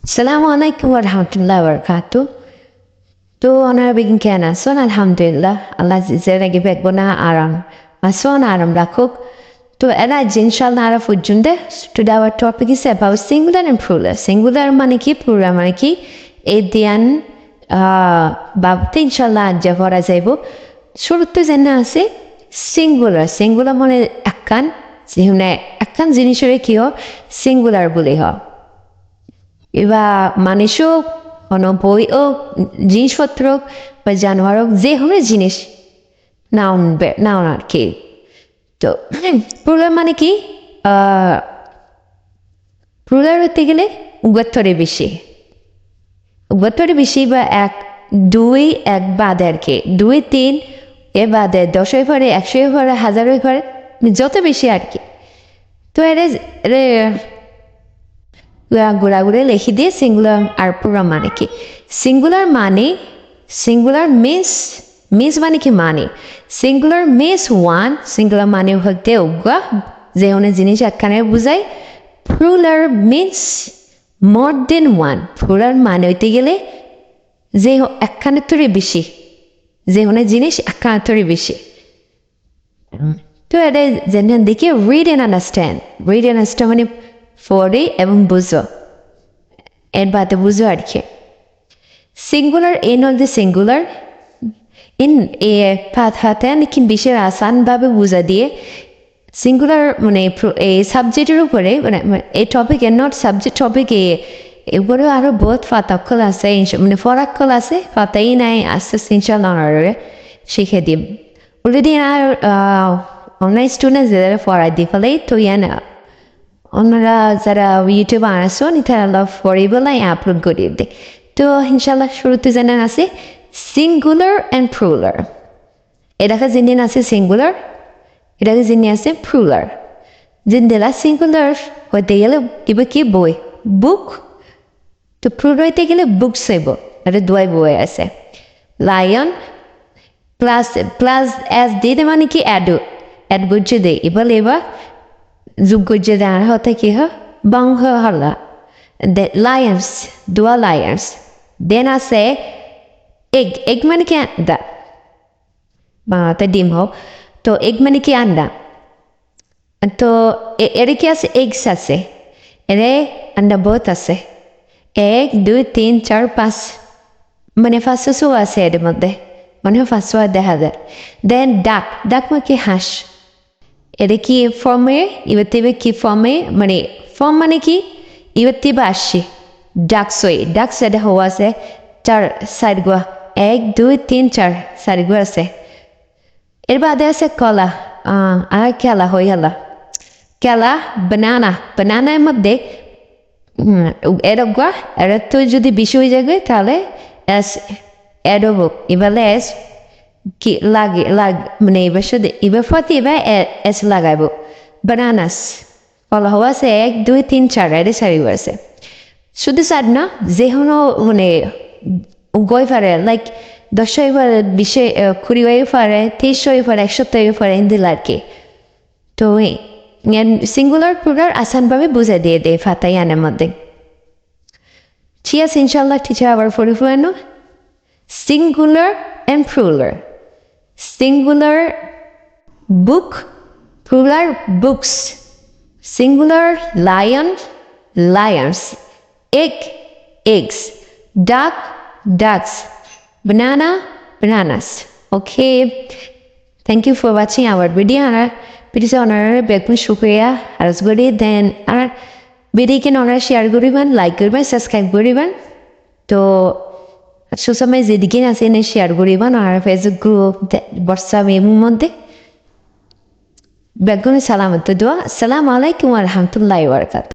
Assalamu alaikum warahmatullahi wabarakatuh. তো ওনারা begin কেন আসুন আলহামদুলিল্লাহ আল্লাহ জিন্দগি বেগবনা আরাম আসুন আরাম রাখুক তো এরা ইনশাআল্লাহ আরা পর্যন্ত today our topic is about singular and plural. Singular মানে কি, plural মানে কি, এই ধ্যান বাবতে ইনশাআল্লাহ আজ পড়া যাইব। শুরুতে যেন আছে সিঙ্গুলার। সিঙ্গুলার মানে একখান জিনিসের কি হয় সিঙ্গুলার বলে হয়। এবার মানুষ হোক কোনো বই হোক জিনিসপত্র হোক বা জানোয়ার হোক যে কোনো জিনিস নাউন আর কি। তো প্লুরাল মানে কি, প্লুরাল হতে গেলে উভয়ত্বরে বেশি বা এক দুই এক বাদে আর কি, দুই তিন এ বাদে 10 হয়ে পড়ে 100 হয়ে পড়ে 1000 হয়ে পড়ে যত বেশি আর কি। তো ঘোরাঘুরে লিখে দিয়ে সিঙ্গুলার আর প্লুরাল মানে কি। সিঙ্গুলার মিন্স মানে কি মানে সিঙ্গুলার মিন্স ওয়ান, সিঙ্গুলার মানে হতে উগা যে কোনো জিনিস একখানে বুঝায়। প্লুরাল মিন্স মোর দেন ওয়ান। প্লুরাল মানে হইতে গেলে যে একখানে তোরে বেশি, যে কোনো জিনিস একখানে তোরে বেশি। তো এটা যেন দেখি রিড অ্যান্ড আন্ডারস্ট্যান্ড মানে পড়ে এবং বুঝো, এর বাদে বুঝো আর কি। Singular and all the singular in a হাতে নাকি বিশেষ আসানভাবে বুঝা দিয়ে সিঙ্গুলার মানে এই সাবজেক্টের উপরে মানে এই টপিকে নট সাবজেক্ট টপিকে এগুলো আরও বহুত ফাতাক্কল আছে, মানে ফরাক্কল আছে, ফাতাই নাই আস্তে আস্তে ইনশাল্লাহ শিখে দিই। অলরেডি আর অনলাইন স্টুডেন্টস যারা পড়াই দিয়ে ফেলে তো না ওনারা যারা ইউটিউবে আসুন তারা পড়িবেলাই আপলোড করিয়ে দেয়। তো ইনশাল্লাহ শুরুতে জানান আছে সিঙ্গুলার অ্যান্ড প্লুরাল। এটাকে যিনি আছে সিঙ্গুলার, এটাকে যিনি আছে প্লুরাল। জিন্দেলা সিঙ্গুলার হইতে গেলে কিবা কি বই বুক, তো প্লুরাল হইতে গেলে বুকস হইব। এটা দুই বই আছে। লায়ন প্লাস এস দিয়ে মানে কি অ্যাড গুজে দেয়। এবার যুগ গুজে দেওয়ার হতে কি হয় বংশ হলা লায়ন্স, দুয়া লায়ন্স। দেন আছে এগ মানে কি আন্ডা, বাংলাতে ডিম হোক। তো এগ মানে কি আন্ডা। তো এর কি আছে এগস আছে, এরে আন্ডা বহুত আছে 1 2 3 4 5 মানে 500 আছে এর মধ্যে, মানে 500 দেখা যায়। দেন ডাক মানে কি হাঁস। এটা কি ফর্মে ইবে কি ফর্মে মানে ফর্ম মানে কি ইবে আসছে ডাকস এটা হওয়া আছে 4 সাইড গোয়া 1 2 3 4 সাইড গোয়া আছে। এর বাদে আছে কলা আর খেলা হয়ে গেল খেলা বানানার মধ্যে এরকম এরা তো যদি বেশি হয়ে যাবে তাহলে এস এডব এবারে এস কি লাগে মানে এবার সাথে এবার ফতে এবার এস লাগাইব। বানানাস কলা হওয়া আছে 1 2 3 4 এর সারি আছে। শুধু সার না যে কোনো মানে গই পারে লাইক 10 হয়ে পারে 20 20 হয়ে পারে 30 হয়ে পারে 100 হয়ে পারে ইন্দিল আর কি। তো সিঙ্গুলার প্লুরাল আসানভাবে বুঝে দিয়ে দেয় ফাতাই আনার মধ্যে। ঠিক আছে ইনশাল্লাহ টিচার আবার পরিপূর্ণ। Singular and plural. Singular book, plural books. Singular lion Lions, egg eggs, duck ducks, banana bananas. Okay, thank you for watching our video. Please honor বেগুন শুক্রিয়া আরজ করি। দেন আর ভিডিওকে ওনারা শেয়ার করিবেন, লাইক করবেন, সাবস্ক্রাইব করিবেন। তো সুসময় যেদিকে আছে এনে শেয়ার করিবেন আর ফেসবুক গ্রুপ হোয়াটসঅ্যাপ এর মধ্যে বেগুন সালামত দোয়া। আসসালামু আলাইকুম ওয়া রাহমাতুল্লাহি ওয়া বারাকাতুহু।